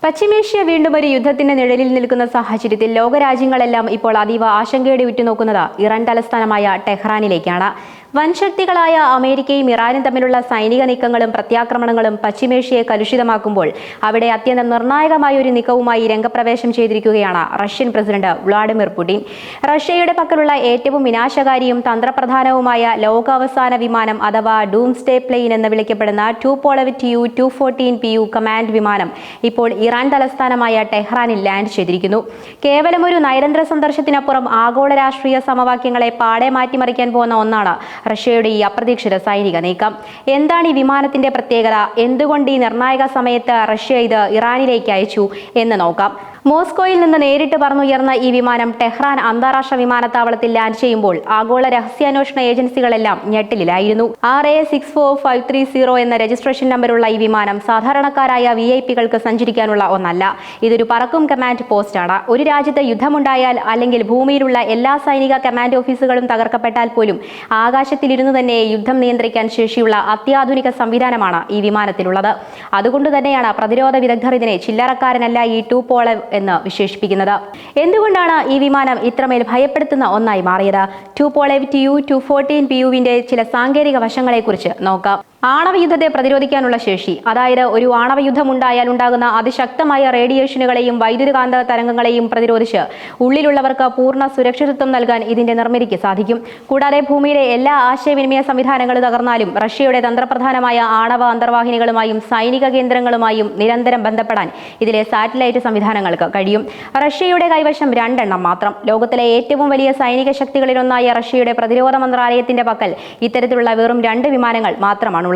പശ്ചിമേഷ്യ വീണ്ടും ഒരു യുദ്ധത്തിന്റെ നിഴലിൽ നിൽക്കുന്ന സാഹചര്യത്തിൽ ലോകരാജ്യങ്ങളെല്ലാം ഇപ്പോൾ അതീവ ആശങ്കയോടെ ഉറ്റുനോക്കുന്നത് ഇറാൻ തലസ്ഥാനമായ ടെഹ്റാനിലേക്കാണ്. വൻശക്തികളായ അമേരിക്കയും ഇറാനും തമ്മിലുള്ള സൈനിക നീക്കങ്ങളും പ്രത്യാക്രമണങ്ങളും പശ്ചിമേഷ്യയെ കലുഷിതമാക്കുമ്പോൾ അവിടെ അത്യന്തം നിർണായകമായ ഒരു നീക്കവുമായി രംഗപ്രവേശം ചെയ്തിരിക്കുകയാണ് റഷ്യൻ പ്രസിഡന്റ് വ്ളാഡിമിർ പുടിൻ. റഷ്യയുടെ പക്കലുള്ള ഏറ്റവും വിനാശകാരിയും തന്ത്രപ്രധാനവുമായ ലോകാവസാന വിമാനം അഥവാ ഡൂംസ്ഡേ പ്ലെയിൻ എന്ന് വിളിക്കപ്പെടുന്ന Tupolev Tu-214 PU കമാൻഡ് വിമാനം ഇപ്പോൾ ഇറാൻ തലസ്ഥാനമായ ടെഹ്റാനിൽ ലാൻഡ് ചെയ്തിരിക്കുന്നു. കേവലം ഒരു നയതന്ത്ര സന്ദർശനത്തിനപ്പുറം ആഗോള രാഷ്ട്രീയ സമവാക്യങ്ങളെ പാടെ മാറ്റിമറിക്കാൻ പോകുന്ന ഒന്നാണ് റഷ്യയുടെ ഈ അപ്രതീക്ഷിത സൈനിക നീക്കം. എന്താണ് ഈ വിമാനത്തിന്റെ പ്രത്യേകത? എന്തുകൊണ്ട് ഈ നിർണായക സമയത്ത് റഷ്യ ഇത് ഇറാനിലേക്ക് അയച്ചു എന്ന് നോക്കാം. മോസ്കോയിൽ നിന്ന് നേരിട്ട് പറന്നുയർന്ന ഈ വിമാനം ടെഹ്റാൻ അന്താരാഷ്ട്ര വിമാനത്താവളത്തിൽ ലാൻഡ് ചെയ്യുമ്പോൾ ആഗോള രഹസ്യാന്വേഷണ ഏജൻസികളെല്ലാം ഞെട്ടലിലായിരുന്നു. RA64530 എന്ന രജിസ്ട്രേഷൻ നമ്പറുള്ള ഈ വിമാനം സാധാരണക്കാരായ VIP-കൾക്ക് സഞ്ചരിക്കാനുള്ള ഒന്നല്ല. ഇതൊരു പറക്കും കമാൻഡ് പോസ്റ്റാണ്. ഒരു രാജ്യത്ത് യുദ്ധമുണ്ടായാൽ അല്ലെങ്കിൽ ഭൂമിയിലുള്ള എല്ലാ സൈനിക കമാൻഡ് ഓഫീസുകളും തകർക്കപ്പെട്ടാൽ പോലും ആകാശത്തിലിരുന്നു തന്നെ യുദ്ധം നിയന്ത്രിക്കാൻ ശേഷിയുള്ള അത്യാധുനിക സംവിധാനമാണ് ഈ വിമാനത്തിലുള്ളത്. അതുകൊണ്ട് തന്നെയാണ് പ്രതിരോധ വിദഗ്ധർ ഇതിനെ ചില്ലറക്കാരനല്ല ഈ Tupolev എന്ന് വിശേഷിപ്പിക്കുന്നത്. എന്തുകൊണ്ടാണ് ഈ വിമാനം ഇത്രമേൽ ഭയപ്പെടുത്തുന്ന ഒന്നായി മാറിയത്? Tupolev Tu-214 PUവിന്റെ ചില സാങ്കേതിക വശങ്ങളെക്കുറിച്ച് നോക്കാം. ആണവ യുദ്ധത്തെ പ്രതിരോധിക്കാനുള്ള ശേഷി, അതായത് ഒരു ആണവ യുദ്ധമുണ്ടായാൽ ഉണ്ടാകുന്ന അതിശക്തമായ റേഡിയേഷനുകളെയും വൈദ്യുതകാന്ത തരംഗങ്ങളെയും പ്രതിരോധിച്ച് ഉള്ളിലുള്ളവർക്ക് പൂർണ്ണ സുരക്ഷിതത്വം നൽകാൻ ഇതിന്റെ നിർമ്മിതിക്ക് സാധിക്കും. കൂടാതെ ഭൂമിയിലെ എല്ലാ ആശയവിനിമയ സംവിധാനങ്ങളും തകർന്നാലും റഷ്യയുടെ തന്ത്രപ്രധാനമായ ആണവ അന്തർവാഹിനികളുമായും സൈനിക കേന്ദ്രങ്ങളുമായും നിരന്തരം ബന്ധപ്പെടാൻ ഇതിലെ സാറ്റലൈറ്റ് സംവിധാനങ്ങൾക്ക് കഴിയും. റഷ്യയുടെ കൈവശം 2 എണ്ണം മാത്രം. ലോകത്തിലെ ഏറ്റവും വലിയ സൈനിക ശക്തികളിലൊന്നായ റഷ്യയുടെ പ്രതിരോധ മന്ത്രാലയത്തിന്റെ പക്കൽ ഇത്തരത്തിലുള്ള വെറും 2 വിമാനങ്ങൾ മാത്രമാണ്.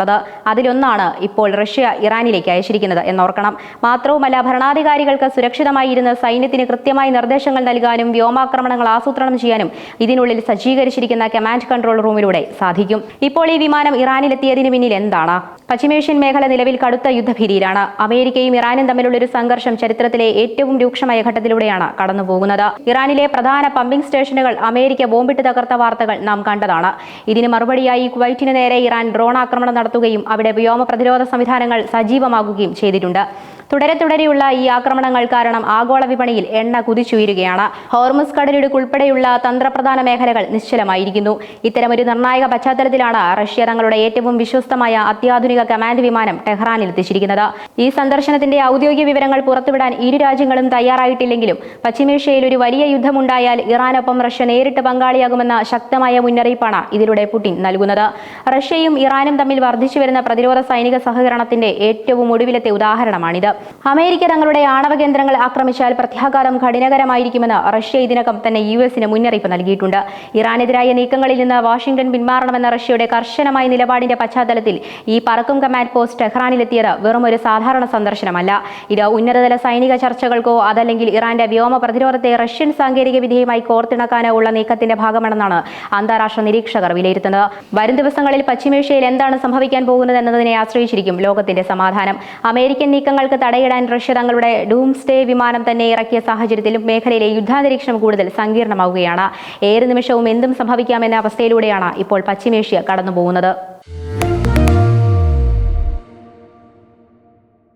അതിലൊന്നാണ് ഇപ്പോൾ റഷ്യ ഇറാനിലേക്ക് അയച്ചിരിക്കുന്നത് എന്നോർക്കണം. മാത്രവുമല്ല, ഭരണാധികാരികൾക്ക് സുരക്ഷിതമായി ഇരുന്ന് സൈന്യത്തിന് കൃത്യമായി നിർദ്ദേശങ്ങൾ നൽകാനും വ്യോമാക്രമണങ്ങൾ ആസൂത്രണം ചെയ്യാനും ഇതിനുള്ളിൽ സജ്ജീകരിച്ചിരിക്കുന്ന കമാൻഡ് കൺട്രോൾ റൂമിലൂടെ സാധിക്കും. ഇപ്പോൾ ഈ വിമാനം ഇറാനിലെത്തിയതിന് പിന്നിൽ എന്താണ്? പശ്ചിമേഷ്യൻ മേഖല നിലവിൽ കടുത്ത യുദ്ധഭീതിയിലാണ്. അമേരിക്കയും ഇറാനും തമ്മിലുള്ള ഒരു സംഘർഷം ചരിത്രത്തിലെ ഏറ്റവും രൂക്ഷമായ ഘട്ടത്തിലൂടെയാണ് കടന്നുപോകുന്നത്. ഇറാനിലെ പ്രധാന പമ്പിംഗ് സ്റ്റേഷനുകൾ അമേരിക്ക ബോംബിട്ട് തകർത്ത വാർത്തകൾ നാം കണ്ടതാണ്. ഇതിന് മറുപടിയായി കുവൈറ്റിന് നേരെ ഇറാൻ ഡ്രോൺ ആക്രമണം നടത്തുകയും അവിടെ വ്യോമ പ്രതിരോധ സംവിധാനങ്ങൾ സജീവമാകുകയും ചെയ്തിട്ടുണ്ട്. തുടരെയുള്ള ഈ ആക്രമണങ്ങൾ കാരണം ആഗോള വിപണിയിൽ എണ്ണ കുതിച്ചുയരുകയാണ്. ഹോർമുസ് കടലിടുക്ക് ഉൾപ്പെടെയുള്ള തന്ത്രപ്രധാന മേഖലകൾ നിശ്ചലമായിരിക്കുന്നു. ഇത്തരമൊരു നിർണായക പശ്ചാത്തലത്തിലാണ് റഷ്യ തങ്ങളുടെ ഏറ്റവും വിശ്വസ്തമായ അത്യാധുനിക കമാൻഡ് വിമാനം ടെഹ്റാനിൽ എത്തിച്ചിരിക്കുന്നത്. ഈ സന്ദർശനത്തിന്റെ ഔദ്യോഗിക വിവരങ്ങൾ പുറത്തുവിടാൻ ഇരു രാജ്യങ്ങളും തയ്യാറായിട്ടില്ലെങ്കിലും പശ്ചിമേഷ്യയിൽ ഒരു വലിയ യുദ്ധമുണ്ടായാൽ ഇറാനൊപ്പം റഷ്യ നേരിട്ട് പങ്കാളിയാകുമെന്ന ശക്തമായ മുന്നറിയിപ്പാണ് ഇതിലൂടെ പുടിൻ നൽകുന്നത്. റഷ്യയും ഇറാനും തമ്മിൽ വർദ്ധിച്ചുവരുന്ന പ്രതിരോധ സൈനിക സഹകരണത്തിന്റെ ഏറ്റവും ഒടുവിലത്തെ ഉദാഹരണമാണിത്. അമേരിക്ക തങ്ങളുടെ ആണവ കേന്ദ്രങ്ങൾ ആക്രമിച്ചാൽ പ്രത്യാഘാതം കഠിനകരമായിരിക്കുമെന്ന് റഷ്യ ഇതിനകം തന്നെ US-ന് മുന്നറിയിപ്പ് നൽകിയിട്ടുണ്ട്. ഇറാനെതിരായ നീക്കങ്ങളിൽ നിന്ന് വാഷിംഗ്ടൺ പിന്മാറണമെന്ന റഷ്യയുടെ കർശനമായ നിലപാടിന്റെ പശ്ചാത്തലത്തിൽ ഈ പറക്കും കമാൻഡ് പോസ്റ്റ് ടെഹ്റാനിലെത്തിയത് വെറും ഒരു സാധാരണ സന്ദർശനമല്ല. ഇത് ഉന്നതതല സൈനിക ചർച്ചകൾക്കോ അതല്ലെങ്കിൽ ഇറാന്റെ വ്യോമ പ്രതിരോധത്തെ റഷ്യൻ സാങ്കേതിക വിദ്യയുമായി കോർത്തിണക്കാനോ ഉള്ള നീക്കത്തിന്റെ ഭാഗമാണെന്നാണ് അന്താരാഷ്ട്ര നിരീക്ഷകർ വിലയിരുത്തുന്നത്. വരും ദിവസങ്ങളിൽ പശ്ചിമേഷ്യയിൽ എന്താണ് സംഭവിക്കാൻ പോകുന്നത് എന്നതിനെ ആശ്രയിച്ചിരിക്കും ലോകത്തിന്റെ സമാധാനം. അമേരിക്കൻ നീക്കങ്ങൾക്ക് തടയിടാൻ റഷ്യ തങ്ങളുടെ ഡൂംസ്ഡേ വിമാനം തന്നെ ഇറക്കിയ സാഹചര്യത്തിൽ മേഖലയിലെ യുദ്ധാന്തരീക്ഷം കൂടുതൽ സങ്കീർണമാവുകയാണ്. ഏത് നിമിഷവും എന്തും സംഭവിക്കാമെന്ന അവസ്ഥയിലൂടെയാണ് ഇപ്പോൾ പശ്ചിമേഷ്യ കടന്നുപോകുന്നത്.